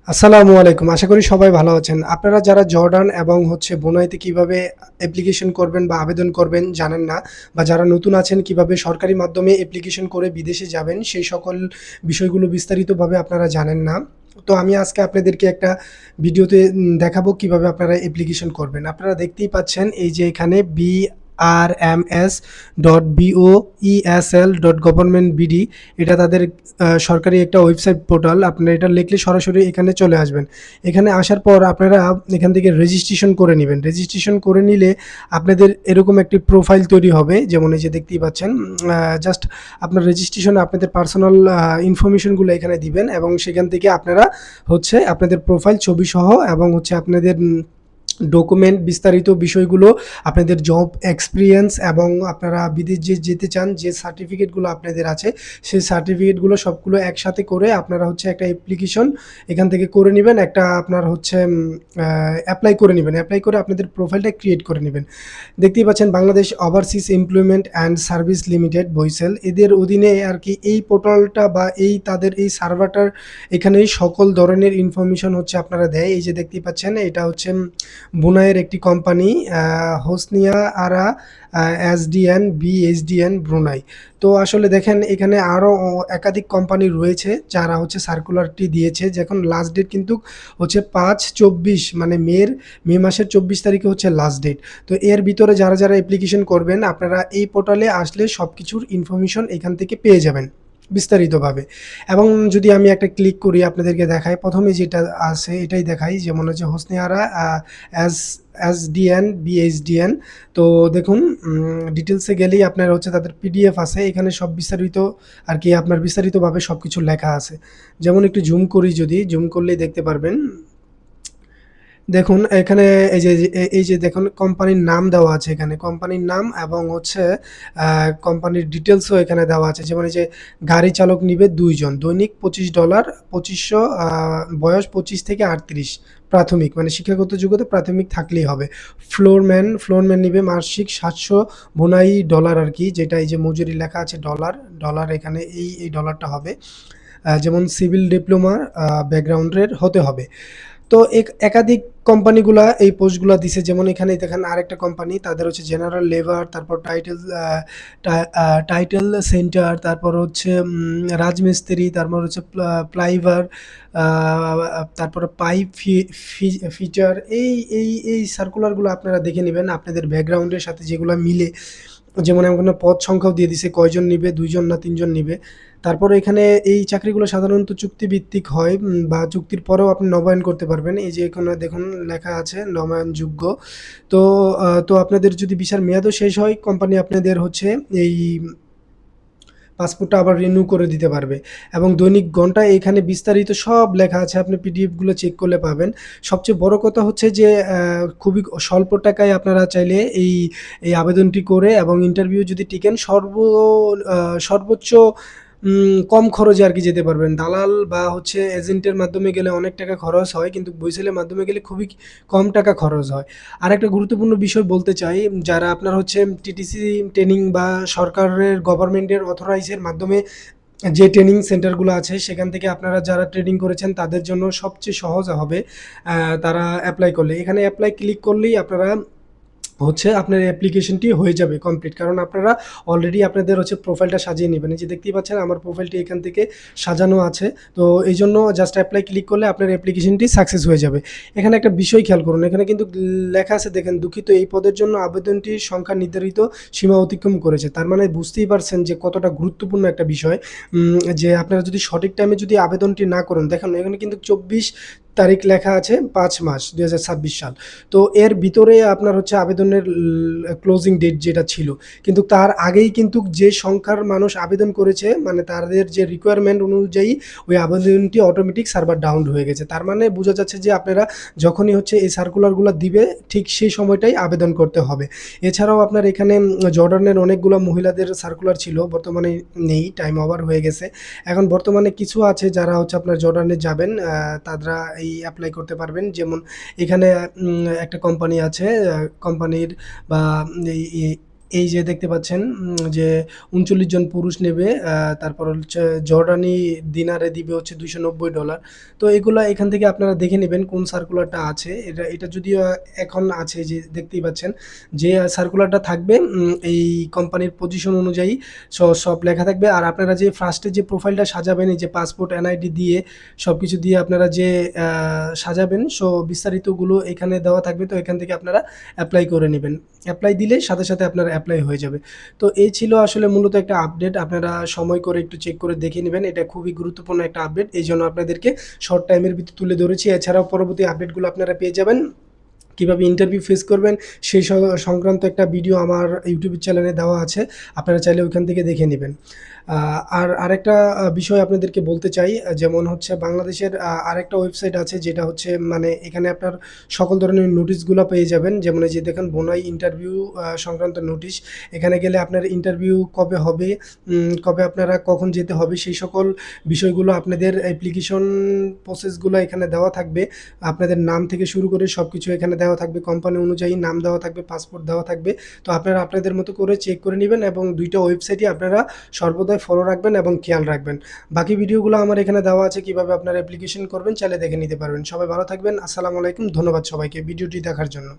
আসসালামু আলাইকুম। আশা করি সবাই ভালো আছেন। আপনারা যারা জর্ডান এবং বুনাইতে কিভাবে অ্যাপ্লিকেশন করবেন বা আবেদন করবেন জানেন না, বা যারা নতুন আছেন কিভাবে সরকারি মাধ্যমে অ্যাপ্লিকেশন করে বিদেশে যাবেন সেই সকল বিষয়গুলো বিস্তারিতভাবে আপনারা জানেন না। তো আমি আজকে আপনাদেরকে একটা ভিডিওতে দেখাবো কিভাবে আপনারা অ্যাপ্লিকেশন করবেন। আপনারা দেখতেই পাচ্ছেন এই যে এখানে brms.boesl.government.bd, এটা তাদের সরকারি একটা ওয়েবসাইট পোর্টাল। আপনারা এটা লিখলে সরাসরি এখানে চলে আসবেন। এখানে আসার পর আপনারা এখান থেকে রেজিস্ট্রেশন করে নেবেন। রেজিস্ট্রেশন করে নিলে আপনাদের এরকম একটি প্রোফাইল তৈরি হবে, যেমন এই যে দেখতেই পাচ্ছেন। জাস্ট আপনার রেজিস্ট্রেশনে আপনাদের পার্সোনাল ইনফরমেশনগুলো এখানে দিবেন এবং সেখান থেকে আপনারা আপনাদের প্রোফাইল ছবি সহ এবং আপনাদের ডকুমেন্ট বিস্তারিত বিষয়গুলো, আপনাদের জব এক্সপিরিয়েন্স এবং আপনারা বিদেশ যে যেতে চান যে সার্টিফিকেটগুলো আপনাদের আছে সেই সার্টিফিকেটগুলো সবগুলো একসাথে করে আপনারা একটা অ্যাপ্লিকেশন এখান থেকে করে নেবেন। একটা আপনার অ্যাপ্লাই করে নেবেন। অ্যাপ্লাই করে আপনাদের প্রোফাইলটা ক্রিয়েট করে নেবেন। দেখতেই পাচ্ছেন Bangladesh overseas employment and service limited Barisal, এদের অধীনে আর কি এই পোর্টালটা বা তাদের এই সার্ভারটার এখানেই সকল ধরনের ইনফরমেশন আপনারা দেয়। এই যে দেখতেই পাচ্ছেন এটা বুনাইয়ের একটি কোম্পানি, হোসনিয়া আরা এসডিএন বিএসডিএন ব্রুনাই। তো আসলে দেখেন এখানে আরও একাধিক কোম্পানি রয়েছে যারা সার্কুলারটি দিয়েছে, যখন লাস্ট ডেট কিন্তু 5/24, মানে মে মাসের 24 তারিখে লাস্ট ডেট। তো এর ভিতরে যারা যারা অ্যাপ্লিকেশন করবেন আপনারা এই পোর্টালে আসলে সব কিছুর ইনফরমেশন এখান থেকে পেয়ে যাবেন বিস্তারিতভাবে। এবং যদি আমি একটা ক্লিক করি আপনাদেরকে দেখাই, প্রথমে যেটা আছে এটাই দেখাই, যেমন হোসনিয়ারা এস এসডিএন বিএসডিএন। তো দেখুন ডিটেলসে গেলেই আপনার তাদের পিডিএফ আছে, এখানে সব বিস্তারিত আর কি আপনার বিস্তারিতভাবে সব কিছু লেখা আছে। যেমন একটু জুম করি, যদি জুম করলেই দেখতে পারবেন। দেখুন এখানে এই যে দেখুন কোম্পানির নাম দেওয়া আছে, এখানে কোম্পানির নাম এবং কোম্পানির ডিটেলসও এখানে দেওয়া আছে। যেমন এই যে গাড়ি চালক নিবে 2 জন, দৈনিক $25, 2500, বয়স 25 থেকে 38, প্রাথমিক মানে শিক্ষাগত যোগ্যতা প্রাথমিক থাকলেই হবে। ফ্লোরম্যান নিবে মাসিক 700 বোনাই ডলার আর কি, যেটা এই যে মজুরি লেখা আছে ডলার ডলার, এখানে এই ডলারটা হবে। যেমন সিভিল ডিপ্লোমা ব্যাকগ্রাউন্ডের হতে হবে। তো একাধিক কোম্পানিগুলা এই পোস্টগুলা দিছে, যেমন এখানে দেখেন আরেকটা কোম্পানি, তাদের জেনারেল লেবার, তারপর টাইটেল সেন্টার, তারপর রাজমিস্ত্রি, তারপর প্লাইভার, তারপরে পাইপ ফিচার। এই সার্কুলারগুলো আপনারা দেখে নেবেন আপনাদের ব্যাকগ্রাউন্ডের সাথে যেগুলো মিলে। যেমন এমন পদ সংখ্যাও দিয়ে দিছে, কয়জন নিবে, 2 জন না 3 জন নিবে। তারপরে এখানে এই চাকরিগুলো সাধারণত চুক্তিভিত্তিক হয়, বা চুক্তির পরেও আপনি নবায়ন করতে পারবেন। এই যে এখানে দেখুন লেখা আছে নবায়নযোগ্য। তো তো আপনাদের যদি ভিসার মেয়াদও শেষ হয়, কোম্পানি আপনাদের এই পাসপোর্টটা আবার রিনিউ করে দিতে পারবে। এবং দৈনিক ঘন্টায় এখানে বিস্তারিত সব লেখা আছে, আপনি পিডিএফগুলো চেক করলে পাবেন। সবচেয়ে বড় কথা যে খুবই স্বল্প টাকায় আপনারা চাইলে এই আবেদনটি করে এবং ইন্টারভিউ যদি টিকেন সর্বোচ্চ কম খরচে আর কি যেতে পারবেন। দালাল বা এজেন্টের মাধ্যমে গেলে অনেক টাকা খরচ হয়, কিন্তু বরিশালের মাধ্যমে গেলে খুবই কম টাকা খরচ হয়। আরেকটা গুরুত্বপূর্ণ বিষয় বলতে চাই, যারা আপনার টিটিসি ট্রেনিং বা সরকারের গভর্নমেন্টের অথরাইজের মাধ্যমে যে ট্রেনিং সেন্টারগুলো আছে সেখান থেকে আপনারা যারা ট্রেনিং করেছেন তাদের জন্য সবচেয়ে সহজ হবে তারা অ্যাপ্লাই করলে। এখানে অ্যাপ্লাই ক্লিক করলেই আপনারা আপনার অ্যাপ্লিকেশনটি হয়ে যাবে কমপ্লিট, কারণ আপনারা অলরেডি আপনাদের প্রোফাইলটা সাজিয়ে নেবেন। এই যে দেখতেই পাচ্ছেন আমার প্রোফাইলটি এখান থেকে সাজানো আছে। তো এই জন্য জাস্ট অ্যাপ্লাই ক্লিক করলে আপনার অ্যাপ্লিকেশনটি সাকসেস হয়ে যাবে। এখানে একটা বিষয় খেয়াল করুন, এখানে কিন্তু লেখা আছে দেখেন, দুঃখিত এই পদের জন্য আবেদনটির সংখ্যা নির্ধারিত সীমা অতিক্রম করেছে। তার মানে বুঝতেই পারছেন যে কতটা গুরুত্বপূর্ণ একটা বিষয়। যে আপনারা যদি সঠিক টাইমে যদি আবেদনটি না করেন, দেখেন এখানে কিন্তু 24 তারিখ লেখা আছে 5 মাস 2026 সাল। তো এর ভিতরে আপনার আবেদনের ক্লোজিং ডেট যেটা ছিল, কিন্তু তার আগেই কিন্তু যে সংখ্যার মানুষ আবেদন করেছে, মানে তাদের যে রিকোয়ারমেন্ট অনুযায়ী ওই আবেদনটি অটোমেটিক সার্ভার ডাউন হয়ে গেছে। তার মানে বোঝা যাচ্ছে যে আপনারা যখনই এই সার্কুলারগুলো দিবে ঠিক সেই সময়টাই আবেদন করতে হবে। এছাড়াও আপনার এখানে জর্ডানের অনেকগুলো মহিলাদের সার্কুলার ছিল, বর্তমানে নেই, টাইম ওভার হয়ে গেছে। এখন বর্তমানে কিছু আছে যারা আপনার জর্ডানে যাবেন, তারা এই অ্যাপ্লাই করতে পারবেন। যেমন এখানে একটা কোম্পানি আছে, কোম্পানির বা এই যে দেখতে পাচ্ছেন যে ৩৯ জন পুরুষ নেবে, তারপর হচ্ছে জর্ডানি দিনারে দিবে হচ্ছে $290। তো এগুলা এখান থেকে আপনারা দেখে নেবেন কোন সার্কুলারটা আছে। এটা যদিও এখন আছে, যে দেখতেই পাচ্ছেন যে সার্কুলারটা থাকবে এই কোম্পানির পজিশন অনুযায়ী সব লেখা থাকবে। আর আপনারা যে ফার্স্টে যে প্রোফাইলটা সাজাবেন, এই যে পাসপোর্ট এনআইডি দিয়ে সবকিছু দিয়ে আপনারা যে সাজাবেন, বিস্তারিতগুলো এখানে দেওয়া থাকবে। তো এখান থেকে আপনারা অ্যাপ্লাই করে নেবেন। অ্যাপ্লাই দিলে সাথে সাথে আপনার অ্যাপ্লাই হয়ে যাবে। তো এই ছিল আসলে মূলত একটা আপডেট, আপনারা সময় করে একটু চেক করে দেখে নেবেন। এটা খুবই গুরুত্বপূর্ণ একটা আপডেট, এই জন্য আপনাদেরকে শর্ট টাইমের ভিতরে তুলে ধরেছি। এছাড়াও পরবর্তী আপডেটগুলো আপনারা পেয়ে যাবেন, কীভাবে ইন্টারভিউ ফেস করবেন সেই সংক্রান্ত একটা ভিডিও আমার ইউটিউব চ্যানেলে দেওয়া আছে, আপনারা চাইলে ওইখান থেকে দেখে নেবেন। আর আরেকটা বিষয় আপনাদেরকে বলতে চাই, যেমন হচ্ছে বাংলাদেশের আরেকটা ওয়েবসাইট আছে, যেটা হচ্ছে মানে এখানে আপনার সকল ধরনের নোটিশগুলো পেয়ে যাবেন। যেমন এই যে দেখেন বোনাই ইন্টারভিউ সংক্রান্ত নোটিশ, এখানে গেলে আপনার ইন্টারভিউ কবে হবে, কবে আপনারা কখন যেতে হবে, সেই সকল বিষয়গুলো আপনাদের অ্যাপ্লিকেশন প্রসেসগুলো এখানে দেওয়া থাকবে। আপনাদের নাম থেকে শুরু করে সব কিছু এখানে দেওয়া থাকবে, কোম্পানি অনুযায়ী নাম দেওয়া থাকবে, পাসপোর্ট দেওয়া থাকবে। তো আপনারা আপনাদের মতো করে চেক করে নেবেন, এবং দুইটা ওয়েবসাইটই আপনারা সর্বদাই ফলো রাখবেন এবং খেয়াল রাখবেন। বাকি ভিডিওগুলো আমার এখানে দেওয়া আছে, কিভাবে আপনারা অ্যাপ্লিকেশন করবেন চাইলে দেখে নিতে পারবেন। সবাই ভালো থাকবেন। আসসালামু আলাইকুম। ধন্যবাদ সবাইকে ভিডিওটি দেখার জন্য।